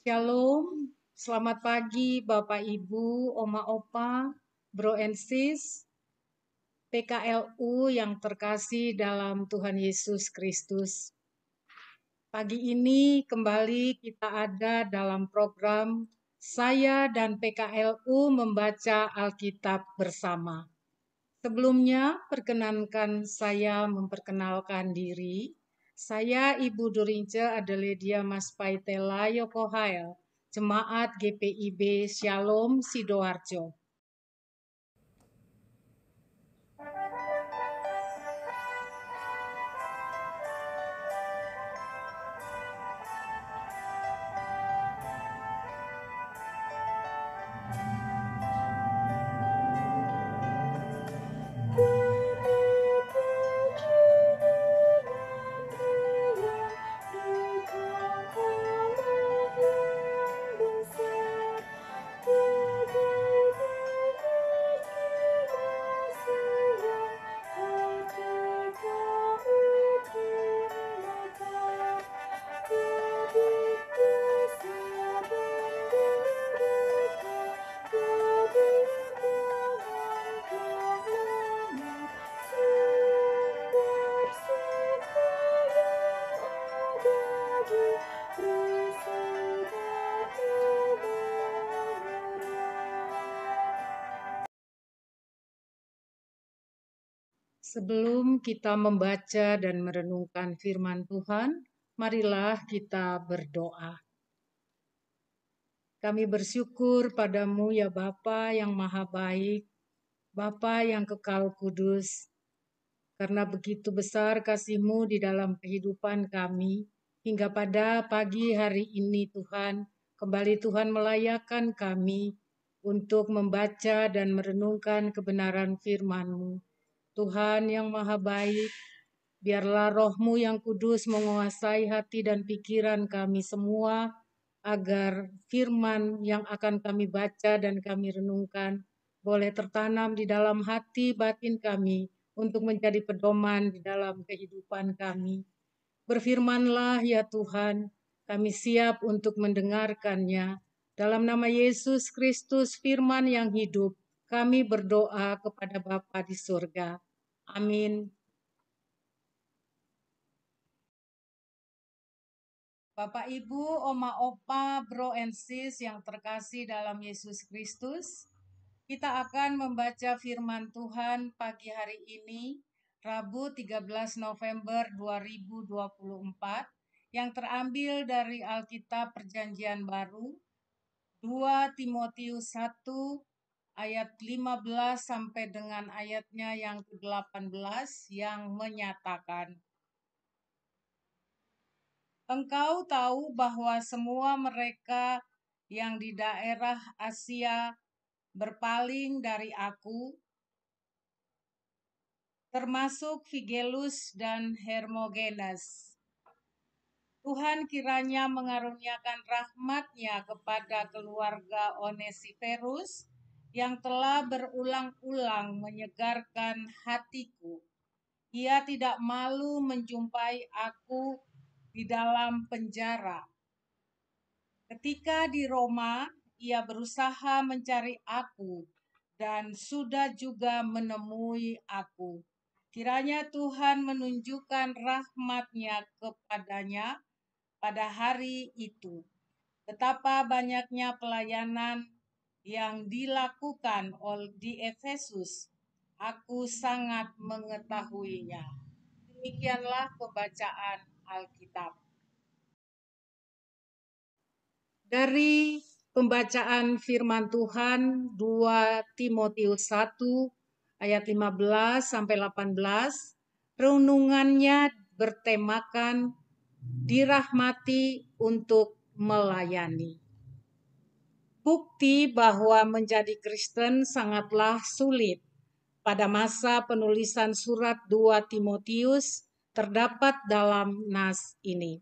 Shalom, selamat pagi Bapak Ibu, Oma Opa, Bro and Sis, PKLU yang terkasih dalam Tuhan Yesus Kristus. Pagi ini kembali kita ada dalam program saya dan PKLU membaca Alkitab bersama. Sebelumnya, perkenankan saya memperkenalkan diri. Saya Ibu Durince Adeledia Maspaitela Yokohael, Jemaat GPIB Shalom Sidoarjo. Sebelum kita membaca dan merenungkan firman Tuhan, marilah kita berdoa. Kami bersyukur padamu ya Bapa yang maha baik, Bapa yang kekal kudus, karena begitu besar kasih-Mu di dalam kehidupan kami, hingga pada pagi hari ini Tuhan, kembali Tuhan melayakkan kami untuk membaca dan merenungkan kebenaran firman-Mu. Tuhan yang maha baik, biarlah Roh-Mu yang kudus menguasai hati dan pikiran kami semua, agar firman yang akan kami baca dan kami renungkan boleh tertanam di dalam hati batin kami untuk menjadi pedoman di dalam kehidupan kami. Berfirmanlah ya Tuhan, kami siap untuk mendengarkannya. Dalam nama Yesus Kristus, firman yang hidup, kami berdoa kepada Bapa di surga. Amin. Bapak Ibu, Oma Opa, Bro and Sis yang terkasih dalam Yesus Kristus, kita akan membaca firman Tuhan pagi hari ini, Rabu 13 November 2024, yang terambil dari Alkitab Perjanjian Baru, 2 Timotius 1 ayat 15 sampai dengan ayatnya yang ke-18 yang menyatakan, engkau tahu bahwa semua mereka yang di daerah Asia berpaling dari aku, termasuk Figelus dan Hermogenes. Tuhan kiranya mengaruniakan rahmat-Nya kepada keluarga Onesiferus yang telah berulang-ulang menyegarkan hatiku. Ia tidak malu menjumpai aku di dalam penjara. Ketika di Roma, ia berusaha mencari aku dan sudah juga menemui aku. Kiranya Tuhan menunjukkan rahmat-Nya kepadanya pada hari itu. Betapa banyaknya pelayanan yang dilakukan di Efesus, aku sangat mengetahuinya. Demikianlah pembacaan Alkitab. Dari pembacaan firman Tuhan 2 Timotius 1 ayat 15 sampai 18, renungannya bertemakan dirahmati untuk melayani. Bukti bahwa menjadi Kristen sangatlah sulit. Pada masa penulisan surat 2 Timotius terdapat dalam nas ini.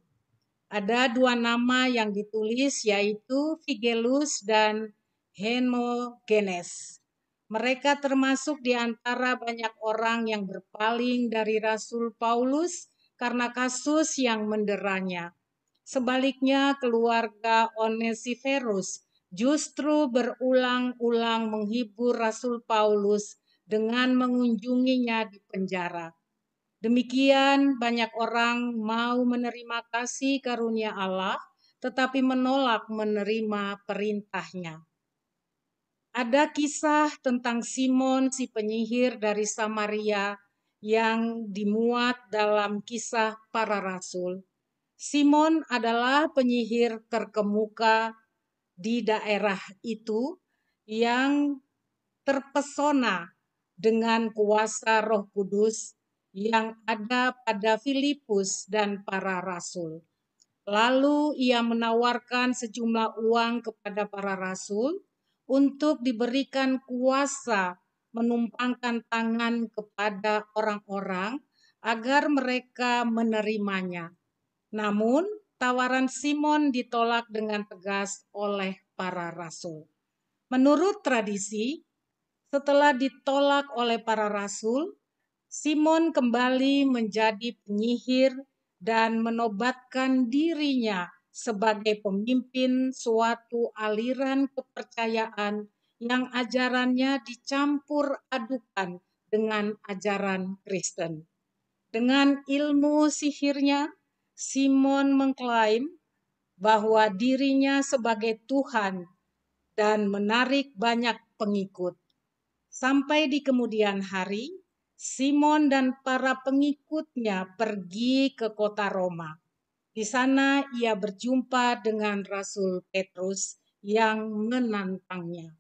Ada dua nama yang ditulis, yaitu Figelus dan Hermogenes. Mereka termasuk di antara banyak orang yang berpaling dari Rasul Paulus karena kasus yang menderanya. Sebaliknya, keluarga Onesiferus justru berulang-ulang menghibur Rasul Paulus dengan mengunjunginya di penjara. Demikian banyak orang mau menerima kasih karunia Allah, tetapi menolak menerima perintahnya. Ada kisah tentang Simon si penyihir dari Samaria yang dimuat dalam Kisah Para Rasul. Simon adalah penyihir terkemuka di daerah itu yang terpesona dengan kuasa Roh Kudus yang ada pada Filipus dan para rasul. Lalu ia menawarkan sejumlah uang kepada para rasul untuk diberikan kuasa menumpangkan tangan kepada orang-orang agar mereka menerimanya. Namun, tawaran Simon ditolak dengan tegas oleh para rasul. Menurut tradisi, setelah ditolak oleh para rasul, Simon kembali menjadi penyihir dan menobatkan dirinya sebagai pemimpin suatu aliran kepercayaan yang ajarannya dicampur adukan dengan ajaran Kristen. Dengan ilmu sihirnya, Simon mengklaim bahwa dirinya sebagai Tuhan dan menarik banyak pengikut. Sampai di kemudian hari, Simon dan para pengikutnya pergi ke kota Roma. Di sana ia berjumpa dengan Rasul Petrus yang menantangnya.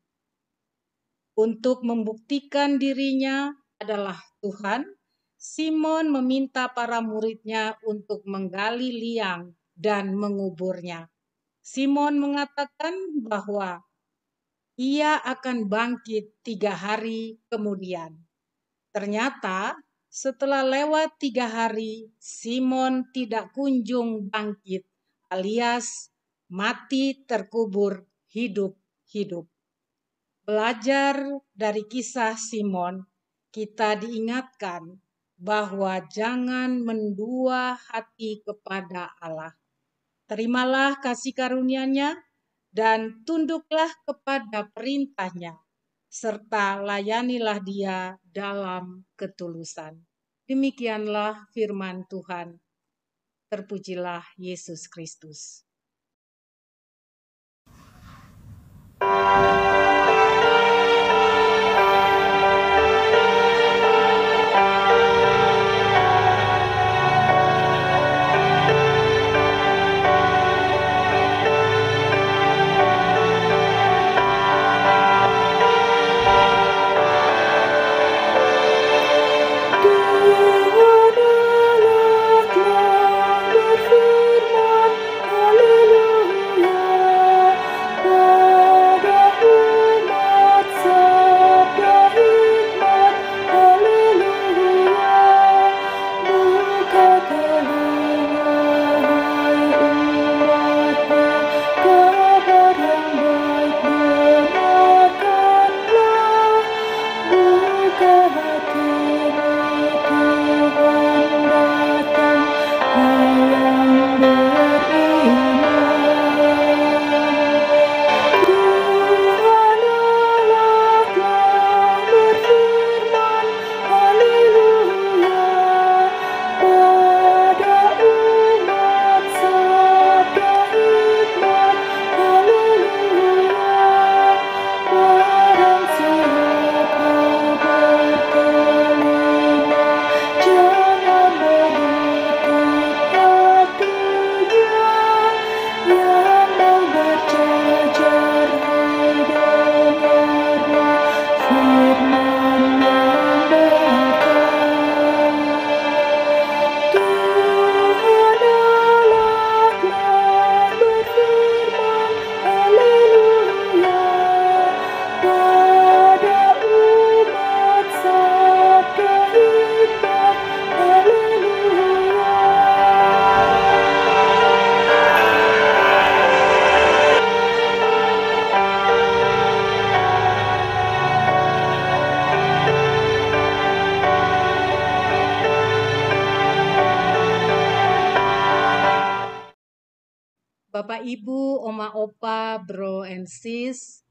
Untuk membuktikan dirinya adalah Tuhan, Simon meminta para muridnya untuk menggali liang dan menguburnya. Simon mengatakan bahwa ia akan bangkit 3 hari kemudian. Ternyata setelah lewat 3 hari, Simon tidak kunjung bangkit, alias mati terkubur hidup-hidup. Belajar dari kisah Simon, kita diingatkan bahwa jangan mendua hati kepada Allah. Terimalah kasih karunia-Nya dan tunduklah kepada perintahnya, serta layanilah Dia dalam ketulusan. Demikianlah firman Tuhan. Terpujilah Yesus Kristus. Tuhan Allah telah berfirman, Ibu, Oma Opa, Bro and Sis,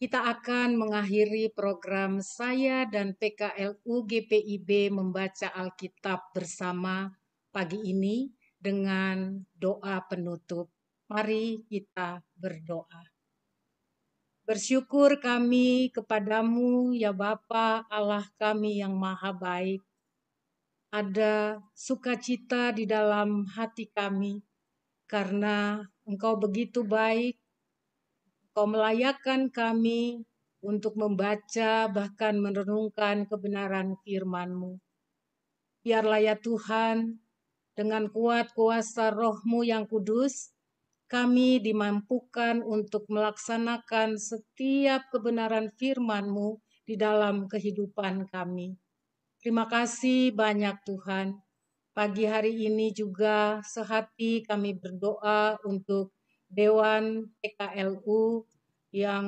kita akan mengakhiri program saya dan PKLU GPIB membaca Alkitab bersama pagi ini dengan doa penutup. Mari kita berdoa. Bersyukur kami kepadamu ya Bapa Allah kami yang maha baik. Ada sukacita di dalam hati kami karena Engkau begitu baik. Engkau melayakkan kami untuk membaca bahkan merenungkan kebenaran firman-Mu. Biarlah ya Tuhan, dengan kuat kuasa Roh-Mu yang kudus, kami dimampukan untuk melaksanakan setiap kebenaran firman-Mu di dalam kehidupan kami. Terima kasih banyak Tuhan. Pagi hari ini juga sehati kami berdoa untuk Dewan PKLU yang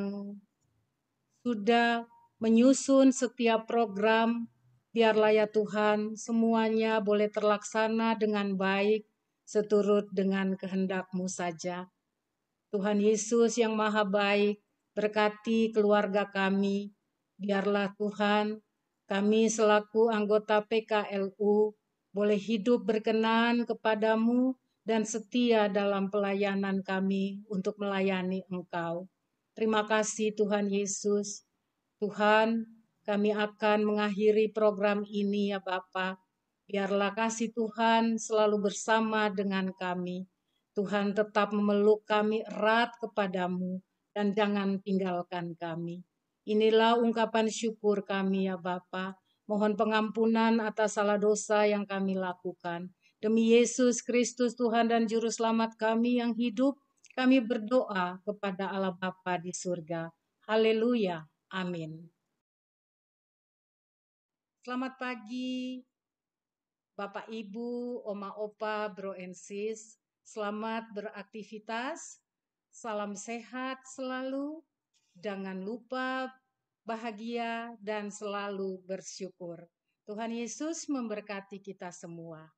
sudah menyusun setiap program. Biarlah ya Tuhan semuanya boleh terlaksana dengan baik seturut dengan kehendak-Mu saja. Tuhan Yesus yang maha baik, berkati keluarga kami. Biarlah Tuhan, kami selaku anggota PKLU boleh hidup berkenan kepadamu dan setia dalam pelayanan kami untuk melayani Engkau. Terima kasih Tuhan Yesus. Tuhan, kami akan mengakhiri program ini ya Bapa. Biarlah kasih Tuhan selalu bersama dengan kami. Tuhan tetap memeluk kami erat kepadamu dan jangan tinggalkan kami. Inilah ungkapan syukur kami ya Bapa. Mohon pengampunan atas salah dosa yang kami lakukan. Demi Yesus Kristus Tuhan dan Juru Selamat kami yang hidup, kami berdoa kepada Allah Bapa di surga. Haleluya. Amin. Selamat pagi. Bapak, Ibu, Oma, Opa, Bro and Sis, selamat beraktivitas, salam sehat selalu, jangan lupa bahagia dan selalu bersyukur. Tuhan Yesus memberkati kita semua.